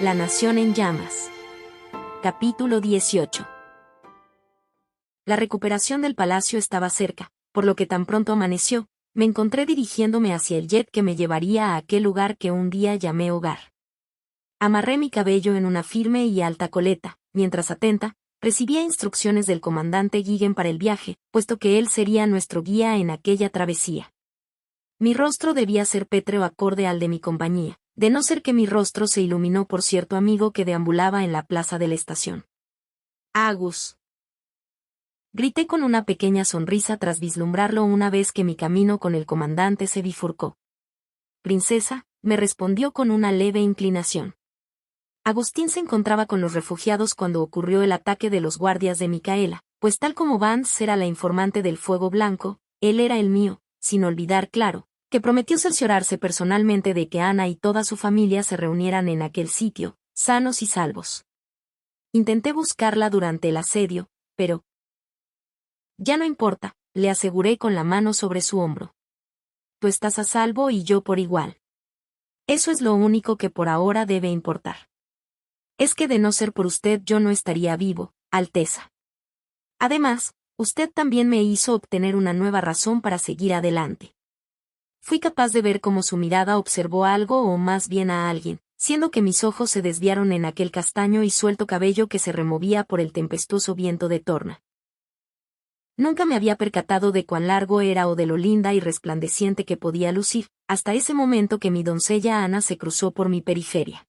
La nación en llamas. Capítulo 18. La recuperación del palacio estaba cerca, por lo que tan pronto amaneció, me encontré dirigiéndome hacia el jet que me llevaría a aquel lugar que un día llamé hogar. Amarré mi cabello en una firme y alta coleta, mientras atenta, recibía instrucciones del comandante Gigen para el viaje, puesto que él sería nuestro guía en aquella travesía. Mi rostro debía ser pétreo acorde al de mi compañía, de no ser que mi rostro se iluminó por cierto amigo que deambulaba en la plaza de la estación. «Agus», grité con una pequeña sonrisa tras vislumbrarlo una vez que mi camino con el comandante se bifurcó. «Princesa», me respondió con una leve inclinación. Agustín se encontraba con los refugiados cuando ocurrió el ataque de los guardias de Micaela, pues tal como Vance era la informante del fuego blanco, él era el mío, sin olvidar, claro, que prometió cerciorarse personalmente de que Ana y toda su familia se reunieran en aquel sitio, sanos y salvos. Intenté buscarla durante el asedio, pero... «Ya no importa», le aseguré con la mano sobre su hombro. «Tú estás a salvo y yo por igual. Eso es lo único que por ahora debe importar. Es que de no ser por usted yo no estaría vivo, Alteza. Además, usted también me hizo obtener una nueva razón para seguir adelante». Fui capaz de ver cómo su mirada observó algo o más bien a alguien, siendo que mis ojos se desviaron en aquel castaño y suelto cabello que se removía por el tempestuoso viento de torna. Nunca me había percatado de cuán largo era o de lo linda y resplandeciente que podía lucir, hasta ese momento que mi doncella Ana se cruzó por mi periferia.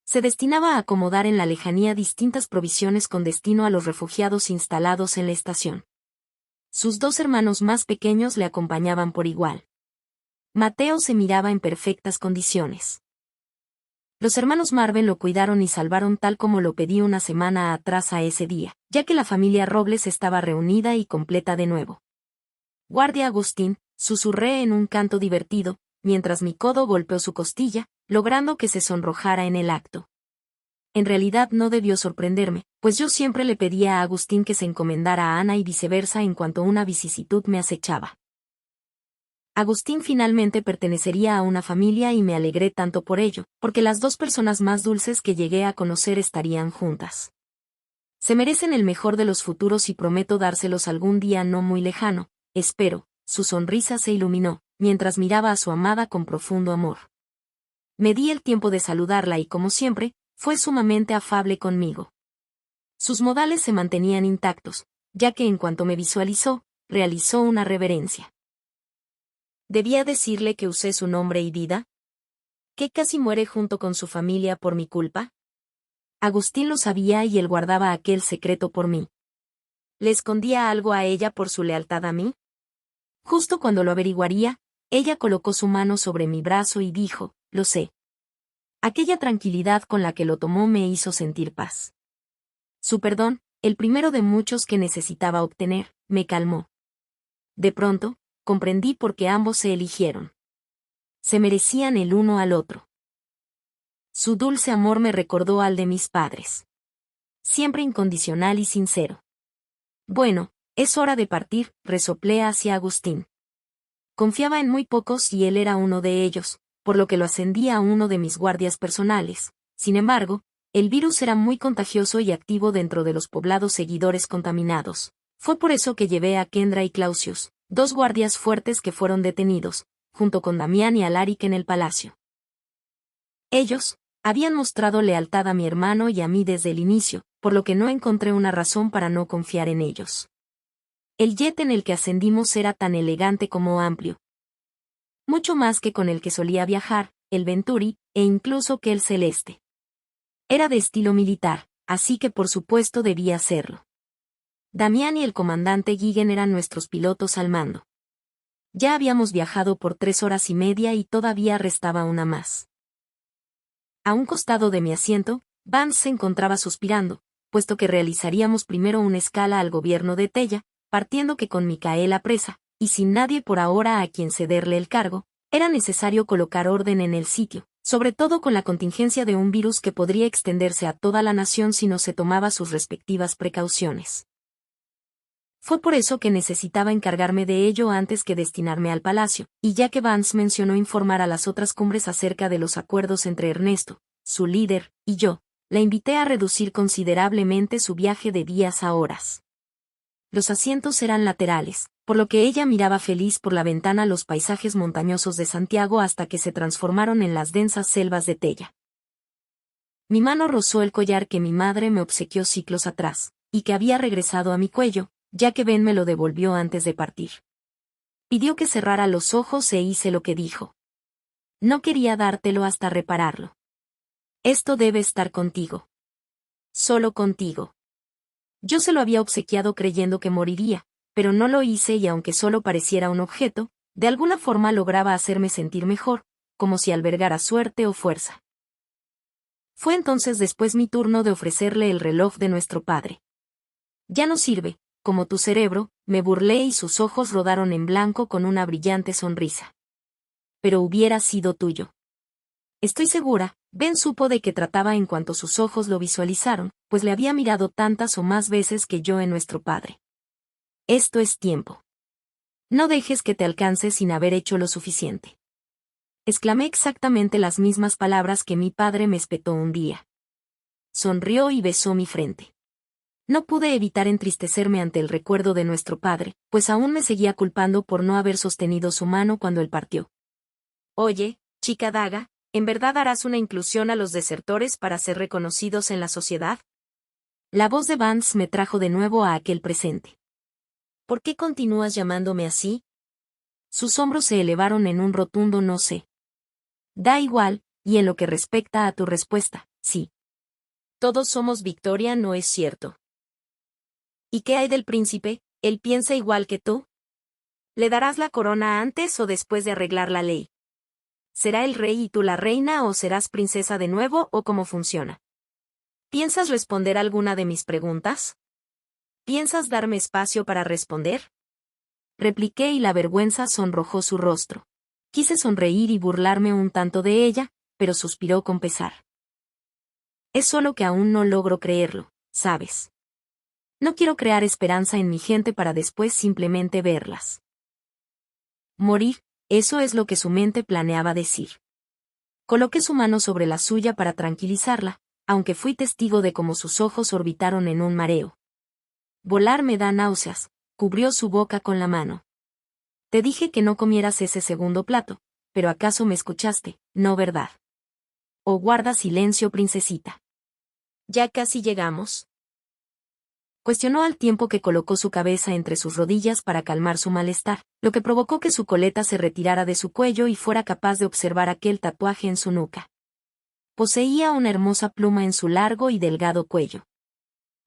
Se destinaba a acomodar en la lejanía distintas provisiones con destino a los refugiados instalados en la estación. Sus dos hermanos más pequeños le acompañaban por igual. Mateo se miraba en perfectas condiciones. Los hermanos Marvel lo cuidaron y salvaron tal como lo pedí una semana atrás a ese día, ya que la familia Robles estaba reunida y completa de nuevo. «Guardia Agustín», susurré en un canto divertido, mientras mi codo golpeó su costilla, logrando que se sonrojara en el acto. En realidad no debió sorprenderme, pues yo siempre le pedía a Agustín que se encomendara a Ana y viceversa en cuanto una vicisitud me acechaba. Agustín finalmente pertenecería a una familia y me alegré tanto por ello, porque las dos personas más dulces que llegué a conocer estarían juntas. Se merecen el mejor de los futuros y prometo dárselos algún día no muy lejano, espero. Su sonrisa se iluminó, mientras miraba a su amada con profundo amor. Me di el tiempo de saludarla y como siempre, fue sumamente afable conmigo. Sus modales se mantenían intactos, ya que en cuanto me visualizó, realizó una reverencia. ¿Debía decirle que usé su nombre y vida? ¿Que casi muere junto con su familia por mi culpa? Agustín lo sabía y él guardaba aquel secreto por mí. ¿Le escondía algo a ella por su lealtad a mí? Justo cuando lo averiguaría, ella colocó su mano sobre mi brazo y dijo, «Lo sé». Aquella tranquilidad con la que lo tomó me hizo sentir paz. Su perdón, el primero de muchos que necesitaba obtener, me calmó. De pronto, comprendí por qué ambos se eligieron. Se merecían el uno al otro. Su dulce amor me recordó al de mis padres. Siempre incondicional y sincero. «Bueno, es hora de partir», resoplé hacia Agustín. Confiaba en muy pocos y él era uno de ellos, por lo que lo ascendí a uno de mis guardias personales. Sin embargo, el virus era muy contagioso y activo dentro de los poblados seguidores contaminados. Fue por eso que llevé a Kendra y Clausius, dos guardias fuertes que fueron detenidos, junto con Damián y Alaric en el palacio. Ellos habían mostrado lealtad a mi hermano y a mí desde el inicio, por lo que no encontré una razón para no confiar en ellos. El jet en el que ascendimos era tan elegante como amplio. Mucho más que con el que solía viajar, el Venturi, e incluso que el Celeste. Era de estilo militar, así que por supuesto debía serlo. Damián y el comandante Gigen eran nuestros pilotos al mando. Ya habíamos viajado por 3 horas y media y todavía restaba una más. A un costado de mi asiento, Vance se encontraba suspirando, puesto que realizaríamos primero una escala al gobierno de Tella, partiendo que con Micaela presa, y sin nadie por ahora a quien cederle el cargo, era necesario colocar orden en el sitio, sobre todo con la contingencia de un virus que podría extenderse a toda la nación si no se tomaba sus respectivas precauciones. Fue por eso que necesitaba encargarme de ello antes que destinarme al palacio, y ya que Vance mencionó informar a las otras cumbres acerca de los acuerdos entre Ernesto, su líder, y yo, la invité a reducir considerablemente su viaje de días a horas. Los asientos eran laterales, por lo que ella miraba feliz por la ventana los paisajes montañosos de Santiago hasta que se transformaron en las densas selvas de Tella. Mi mano rozó el collar que mi madre me obsequió siglos atrás, y que había regresado a mi cuello, ya que Ben me lo devolvió antes de partir. Pidió que cerrara los ojos e hice lo que dijo. No quería dártelo hasta repararlo. Esto debe estar contigo. Solo contigo. Yo se lo había obsequiado creyendo que moriría, pero no lo hice y aunque solo pareciera un objeto, de alguna forma lograba hacerme sentir mejor, como si albergara suerte o fuerza. Fue entonces después mi turno de ofrecerle el reloj de nuestro padre. Ya no sirve, como tu cerebro, me burlé y sus ojos rodaron en blanco con una brillante sonrisa. Pero hubiera sido tuyo. Estoy segura, Ben supo de qué trataba en cuanto sus ojos lo visualizaron, pues le había mirado tantas o más veces que yo en nuestro padre. Esto es tiempo. No dejes que te alcance sin haber hecho lo suficiente. Exclamé exactamente las mismas palabras que mi padre me espetó un día. Sonrió y besó mi frente. No pude evitar entristecerme ante el recuerdo de nuestro padre, pues aún me seguía culpando por no haber sostenido su mano cuando él partió. Oye, chica daga, ¿en verdad harás una inclusión a los desertores para ser reconocidos en la sociedad? La voz de Vance me trajo de nuevo a aquel presente. ¿Por qué continúas llamándome así? Sus hombros se elevaron en un rotundo no sé. Da igual, y en lo que respecta a tu respuesta, sí. Todos somos Victoria, ¿no es cierto? ¿Y qué hay del príncipe? ¿Él piensa igual que tú? ¿Le darás la corona antes o después de arreglar la ley? ¿Será el rey y tú la reina o serás princesa de nuevo o cómo funciona? ¿Piensas responder alguna de mis preguntas? ¿Piensas darme espacio para responder? Repliqué y la vergüenza sonrojó su rostro. Quise sonreír y burlarme un tanto de ella, pero suspiró con pesar. Es solo que aún no logro creerlo, ¿sabes? No quiero crear esperanza en mi gente para después simplemente verlas morir, eso es lo que su mente planeaba decir. Coloqué su mano sobre la suya para tranquilizarla, aunque fui testigo de cómo sus ojos orbitaron en un mareo. Volar me da náuseas, cubrió su boca con la mano. Te dije que no comieras ese segundo plato, pero ¿acaso me escuchaste, no verdad? O guarda silencio, princesita. ¿Ya casi llegamos? Cuestionó al tiempo que colocó su cabeza entre sus rodillas para calmar su malestar, lo que provocó que su coleta se retirara de su cuello y fuera capaz de observar aquel tatuaje en su nuca. Poseía una hermosa pluma en su largo y delgado cuello.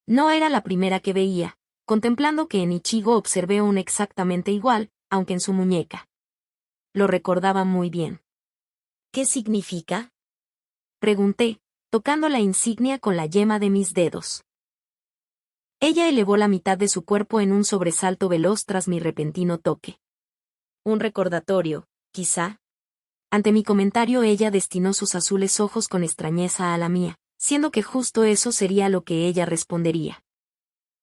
No era la primera que veía, contemplando que en Ichigo observé un exactamente igual, aunque en su muñeca. Lo recordaba muy bien. ¿Qué significa? Pregunté, tocando la insignia con la yema de mis dedos. Ella elevó la mitad de su cuerpo en un sobresalto veloz tras mi repentino toque. Un recordatorio, quizá. Ante mi comentario ella destinó sus azules ojos con extrañeza a la mía, siendo que justo eso sería lo que ella respondería.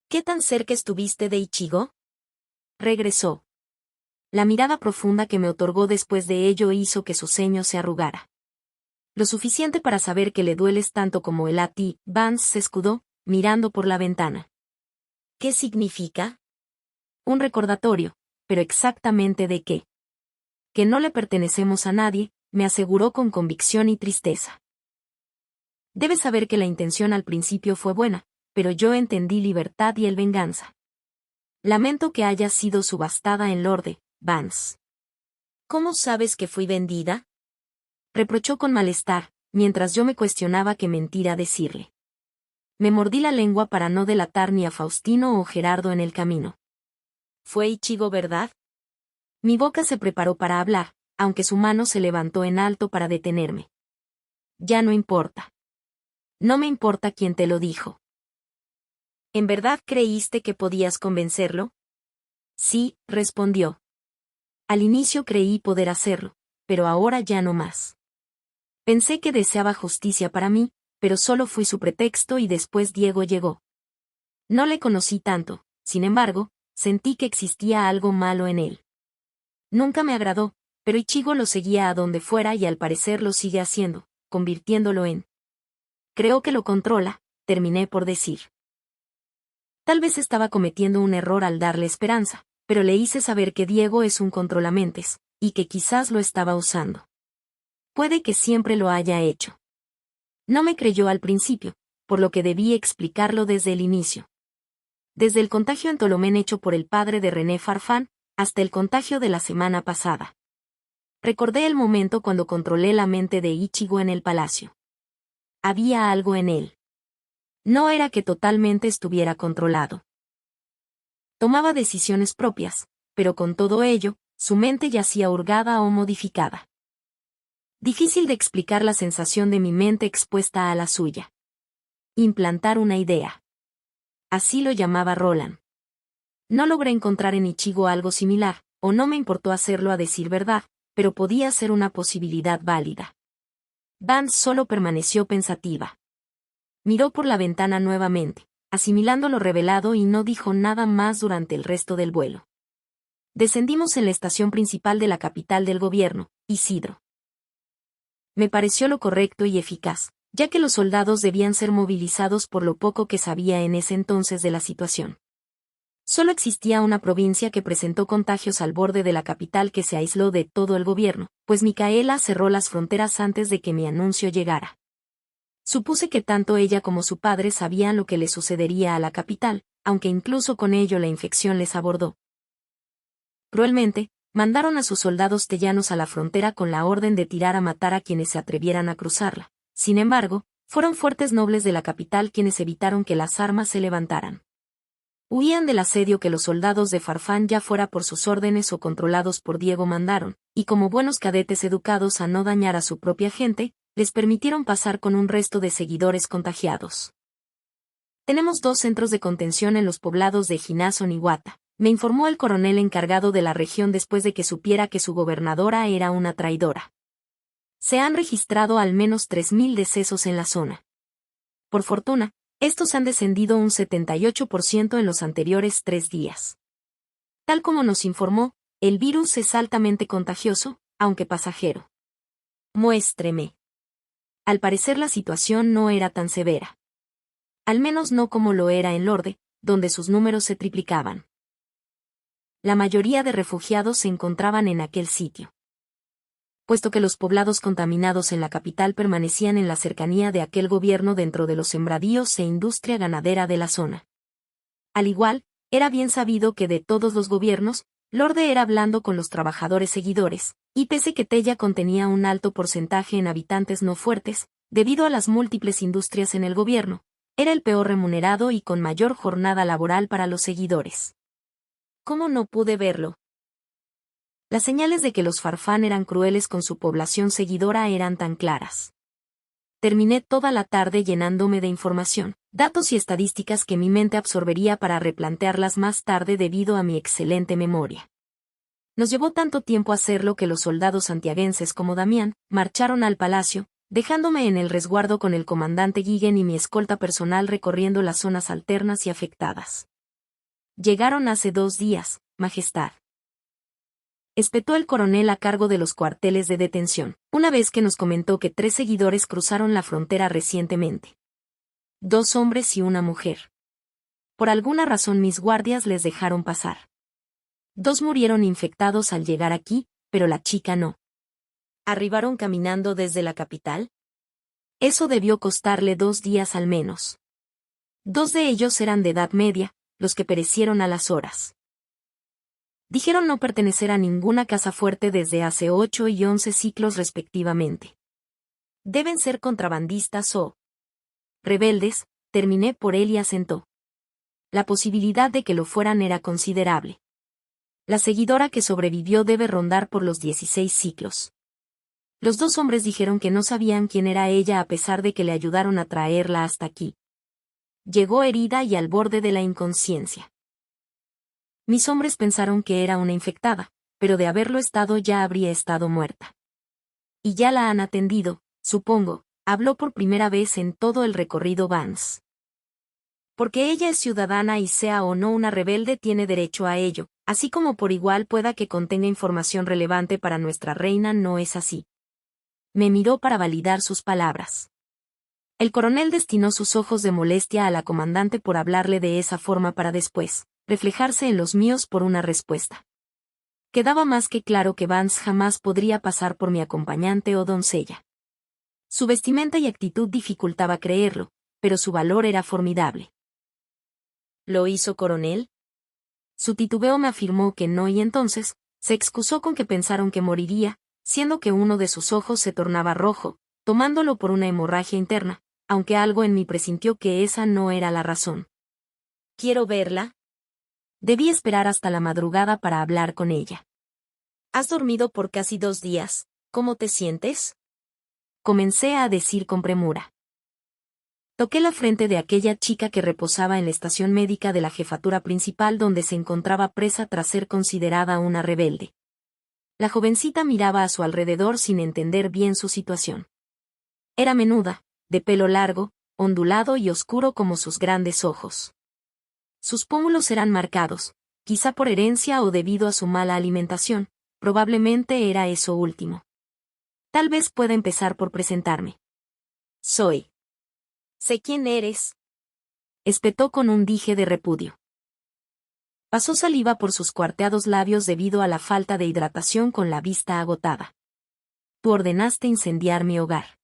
¿Qué tan cerca estuviste de Ichigo? Regresó. La mirada profunda que me otorgó después de ello hizo que su ceño se arrugara. Lo suficiente para saber que le dueles tanto como él a ti. Vance se escudó, mirando por la ventana. ¿Qué significa? Un recordatorio, pero exactamente de qué. Que no le pertenecemos a nadie, me aseguró con convicción y tristeza. Debes saber que la intención al principio fue buena, pero yo entendí libertad y el venganza. Lamento que haya sido subastada en Lorde, Vance. ¿Cómo sabes que fui vendida? Reprochó con malestar, mientras yo me cuestionaba qué mentira decirle. Me mordí la lengua para no delatar ni a Faustino o Gerardo en el camino. ¿Fue Ichigo, verdad? Mi boca se preparó para hablar, aunque su mano se levantó en alto para detenerme. Ya no importa. No me importa quién te lo dijo. ¿En verdad creíste que podías convencerlo? Sí, respondió. Al inicio creí poder hacerlo, pero ahora ya no más. Pensé que deseaba justicia para mí, pero solo fui su pretexto y después Diego llegó. No le conocí tanto, sin embargo, sentí que existía algo malo en él. Nunca me agradó, pero Ichigo lo seguía a donde fuera y al parecer lo sigue haciendo, convirtiéndolo en Creo que lo controla, terminé por decir. Tal vez estaba cometiendo un error al darle esperanza, pero le hice saber que Diego es un controlamentes, y que quizás lo estaba usando. Puede que siempre lo haya hecho. No me creyó al principio, por lo que debí explicarlo desde el inicio. Desde el contagio en Tolomén hecho por el padre de René Farfán, hasta el contagio de la semana pasada. Recordé el momento cuando controlé la mente de Ichigo en el palacio. Había algo en él. No era que totalmente estuviera controlado. Tomaba decisiones propias, pero con todo ello, su mente yacía hurgada o modificada. Difícil de explicar la sensación de mi mente expuesta a la suya. Implantar una idea. Así lo llamaba Roland. No logré encontrar en Ichigo algo similar, o no me importó hacerlo a decir verdad, pero podía ser una posibilidad válida. Vance solo permaneció pensativa. Miró por la ventana nuevamente, asimilando lo revelado y no dijo nada más durante el resto del vuelo. Descendimos en la estación principal de la capital del gobierno, Isidro. Me pareció lo correcto y eficaz, ya que los soldados debían ser movilizados por lo poco que sabía en ese entonces de la situación. Solo existía una provincia que presentó contagios al borde de la capital que se aisló de todo el gobierno, pues Micaela cerró las fronteras antes de que mi anuncio llegara. Supuse que tanto ella como su padre sabían lo que le sucedería a la capital, aunque incluso con ello la infección les abordó. Cruelmente, mandaron a sus soldados tellanos a la frontera con la orden de tirar a matar a quienes se atrevieran a cruzarla. Sin embargo, fueron fuertes nobles de la capital quienes evitaron que las armas se levantaran. Huían del asedio que los soldados de Farfán, ya fuera por sus órdenes o controlados por Diego, mandaron, y como buenos cadetes educados a no dañar a su propia gente, les permitieron pasar con un resto de seguidores contagiados. Tenemos 2 centros de contención en los poblados de Hinazo y Wata, me informó el coronel encargado de la región después de que supiera que su gobernadora era una traidora. Se han registrado al menos 3.000 decesos en la zona. Por fortuna, estos han descendido un 78% en los anteriores 3 días. Tal como nos informó, el virus es altamente contagioso, aunque pasajero. Muéstreme. Al parecer la situación no era tan severa. Al menos no como lo era en Lorde, donde sus números se triplicaban. La mayoría de refugiados se encontraban en aquel sitio. Puesto que los poblados contaminados en la capital permanecían en la cercanía de aquel gobierno dentro de los sembradíos e industria ganadera de la zona. Al igual, era bien sabido que de todos los gobiernos, Lorde era blando con los trabajadores seguidores, y pese que Tella contenía un alto porcentaje en habitantes no fuertes, debido a las múltiples industrias en el gobierno, era el peor remunerado y con mayor jornada laboral para los seguidores. ¿Cómo no pude verlo? Las señales de que los Farfán eran crueles con su población seguidora eran tan claras. Terminé toda la tarde llenándome de información, datos y estadísticas que mi mente absorbería para replantearlas más tarde debido a mi excelente memoria. Nos llevó tanto tiempo hacerlo que los soldados santiaguenses como Damián marcharon al palacio, dejándome en el resguardo con el comandante Guiguen y mi escolta personal recorriendo las zonas alternas y afectadas. Llegaron hace 2 días, Majestad. Espetó el coronel a cargo de los cuarteles de detención, una vez que nos comentó que 3 seguidores cruzaron la frontera recientemente. 2 hombres y una mujer. Por alguna razón mis guardias les dejaron pasar. 2 murieron infectados al llegar aquí, pero la chica no. ¿Arribaron caminando desde la capital? Eso debió costarle 2 días al menos. 2 de ellos eran de edad media, los que perecieron a las horas. Dijeron no pertenecer a ninguna casa fuerte desde hace 8 y 11 ciclos respectivamente. Deben ser contrabandistas o rebeldes, terminé por él y asentó. La posibilidad de que lo fueran era considerable. La seguidora que sobrevivió debe rondar por los 16 ciclos. Los 2 hombres dijeron que no sabían quién era ella a pesar de que le ayudaron a traerla hasta aquí. Llegó herida y al borde de la inconsciencia. Mis hombres pensaron que era una infectada, pero de haberlo estado ya habría estado muerta. Y ya la han atendido, supongo, habló por primera vez en todo el recorrido Vance. Porque ella es ciudadana y sea o no una rebelde tiene derecho a ello, así como por igual pueda que contenga información relevante para nuestra reina no es así. Me miró para validar sus palabras. El coronel destinó sus ojos de molestia a la comandante por hablarle de esa forma para después reflejarse en los míos por una respuesta. Quedaba más que claro que Vance jamás podría pasar por mi acompañante o doncella. Su vestimenta y actitud dificultaba creerlo, pero su valor era formidable. ¿Lo hizo, coronel? Su titubeo me afirmó que no, y entonces se excusó con que pensaron que moriría, siendo que uno de sus ojos se tornaba rojo, tomándolo por una hemorragia interna, aunque algo en mí presintió que esa no era la razón. ¿Quiero verla? Debí esperar hasta la madrugada para hablar con ella. ¿Has dormido por casi 2 días? ¿Cómo te sientes? Comencé a decir con premura. Toqué la frente de aquella chica que reposaba en la estación médica de la jefatura principal donde se encontraba presa tras ser considerada una rebelde. La jovencita miraba a su alrededor sin entender bien su situación. Era menuda, de pelo largo, ondulado y oscuro como sus grandes ojos. Sus pómulos eran marcados, quizá por herencia o debido a su mala alimentación, probablemente era eso último. Tal vez pueda empezar por presentarme. Soy. Sé quién eres. Espetó con un dije de repudio. Pasó saliva por sus cuarteados labios debido a la falta de hidratación con la vista agotada. Tú ordenaste incendiar mi hogar.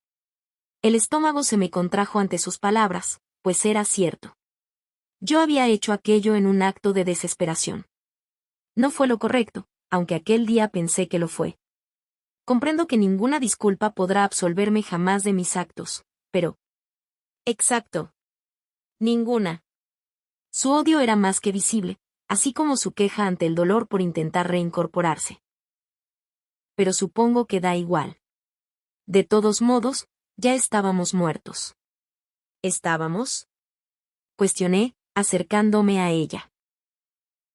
El estómago se me contrajo ante sus palabras, pues era cierto. Yo había hecho aquello en un acto de desesperación. No fue lo correcto, aunque aquel día pensé que lo fue. Comprendo que ninguna disculpa podrá absolverme jamás de mis actos, pero... Exacto. Ninguna. Su odio era más que visible, así como su queja ante el dolor por intentar reincorporarse. Pero supongo que da igual. De todos modos, ya estábamos muertos. ¿Estábamos? Cuestioné, acercándome a ella.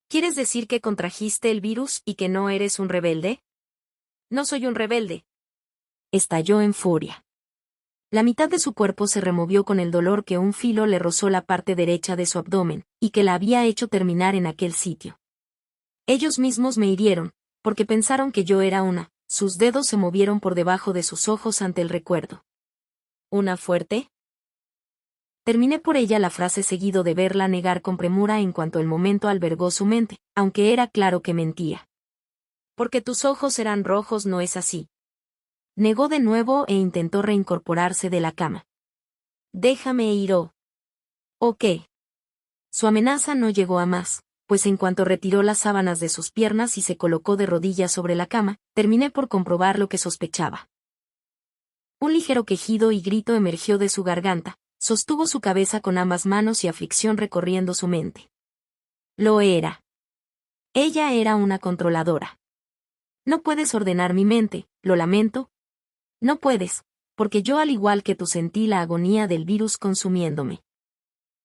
¿Quieres decir que contrajiste el virus y que no eres un rebelde? No soy un rebelde. Estalló en furia. La mitad de su cuerpo se removió con el dolor que un filo le rozó la parte derecha de su abdomen, y que la había hecho terminar en aquel sitio. Ellos mismos me hirieron, porque pensaron que yo era una. Sus dedos se movieron por debajo de sus ojos ante el recuerdo. ¿Una fuerte? Terminé por ella la frase seguido de verla negar con premura en cuanto el momento albergó su mente, aunque era claro que mentía. Porque tus ojos eran rojos, no es así. Negó de nuevo e intentó reincorporarse de la cama. Déjame ir ¿O qué? Su amenaza no llegó a más, pues en cuanto retiró las sábanas de sus piernas y se colocó de rodillas sobre la cama, terminé por comprobar lo que sospechaba. Un ligero quejido y grito emergió de su garganta. Sostuvo su cabeza con ambas manos y aflicción recorriendo su mente. Lo era. Ella era una controladora. No puedes ordenar mi mente, lo lamento. No puedes, porque yo al igual que tú sentí la agonía del virus consumiéndome.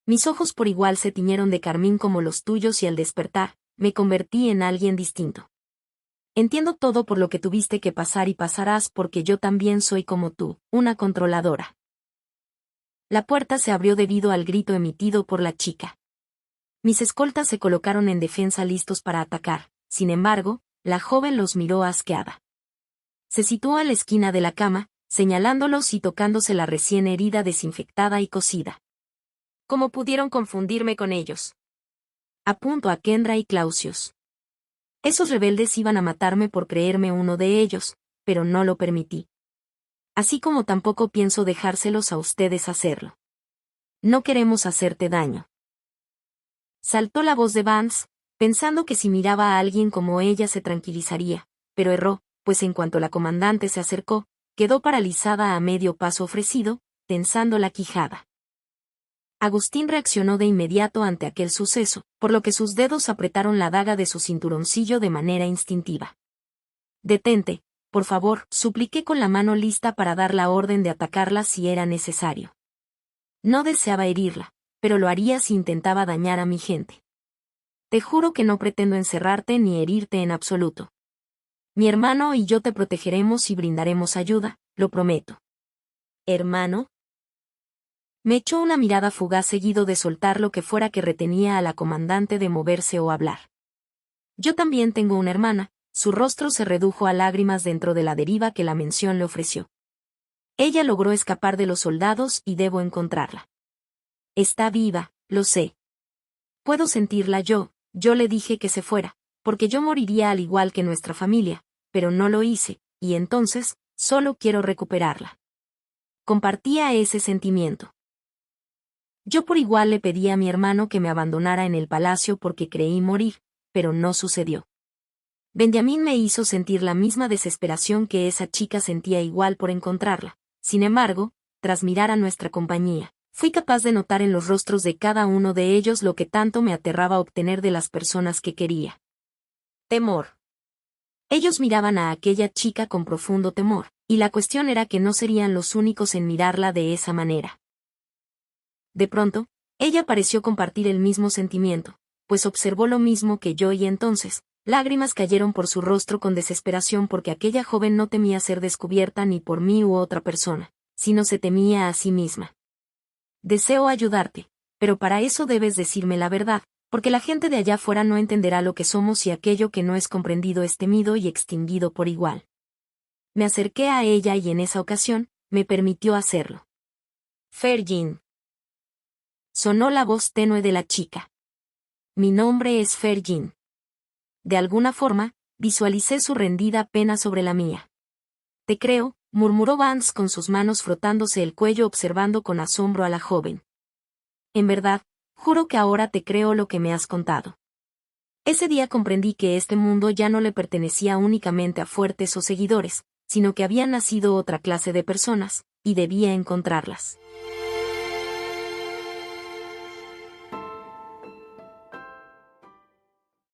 Mis ojos por igual se tiñeron de carmín como los tuyos y al despertar, me convertí en alguien distinto. Entiendo todo por lo que tuviste que pasar y pasarás porque yo también soy como tú, una controladora. La puerta se abrió debido al grito emitido por la chica. Mis escoltas se colocaron en defensa listos para atacar, sin embargo, la joven los miró asqueada. Se situó a la esquina de la cama, señalándolos y tocándose la recién herida desinfectada y cosida. ¿Cómo pudieron confundirme con ellos? Apunto a Kendra y Clausius. Esos rebeldes iban a matarme por creerme uno de ellos, pero no lo permití. Así como tampoco pienso dejárselos a ustedes hacerlo. No queremos hacerte daño. Saltó la voz de Vance, pensando que si miraba a alguien como ella se tranquilizaría, pero erró, pues en cuanto la comandante se acercó, quedó paralizada a medio paso ofrecido, tensando la quijada. Agustín reaccionó de inmediato ante aquel suceso, por lo que sus dedos apretaron la daga de su cinturoncillo de manera instintiva. Detente, por favor, supliqué con la mano lista para dar la orden de atacarla si era necesario. No deseaba herirla, pero lo haría si intentaba dañar a mi gente. Te juro que no pretendo encerrarte ni herirte en absoluto. Mi hermano y yo te protegeremos y brindaremos ayuda, lo prometo. ¿Hermano? Me echó una mirada fugaz seguido de soltar lo que fuera que retenía a la comandante de moverse o hablar. Yo también tengo una hermana. Su rostro se redujo a lágrimas dentro de la deriva que la mención le ofreció. Ella logró escapar de los soldados y debo encontrarla. Está viva, lo sé. Puedo sentirla yo le dije que se fuera, porque yo moriría al igual que nuestra familia, pero no lo hice, y entonces, solo quiero recuperarla. Compartía ese sentimiento. Yo por igual le pedí a mi hermano que me abandonara en el palacio porque creí morir, pero no sucedió. Benjamín me hizo sentir la misma desesperación que esa chica sentía igual por encontrarla. Sin embargo, tras mirar a nuestra compañía, fui capaz de notar en los rostros de cada uno de ellos lo que tanto me aterraba obtener de las personas que quería. Temor. Ellos miraban a aquella chica con profundo temor, y la cuestión era que no serían los únicos en mirarla de esa manera. De pronto, ella pareció compartir el mismo sentimiento, pues observó lo mismo que yo y entonces, lágrimas cayeron por su rostro con desesperación porque aquella joven no temía ser descubierta ni por mí u otra persona, sino se temía a sí misma. Deseo ayudarte, pero para eso debes decirme la verdad, porque la gente de allá afuera no entenderá lo que somos y aquello que no es comprendido es temido y extinguido por igual. Me acerqué a ella y en esa ocasión, me permitió hacerlo. Ferjin. Sonó la voz tenue de la chica. Mi nombre es Ferjin. De alguna forma, visualicé su rendida pena sobre la mía. Te creo, murmuró Vance con sus manos frotándose el cuello observando con asombro a la joven. En verdad, juro que ahora te creo lo que me has contado. Ese día comprendí que este mundo ya no le pertenecía únicamente a fuertes o seguidores, sino que había nacido otra clase de personas, y debía encontrarlas.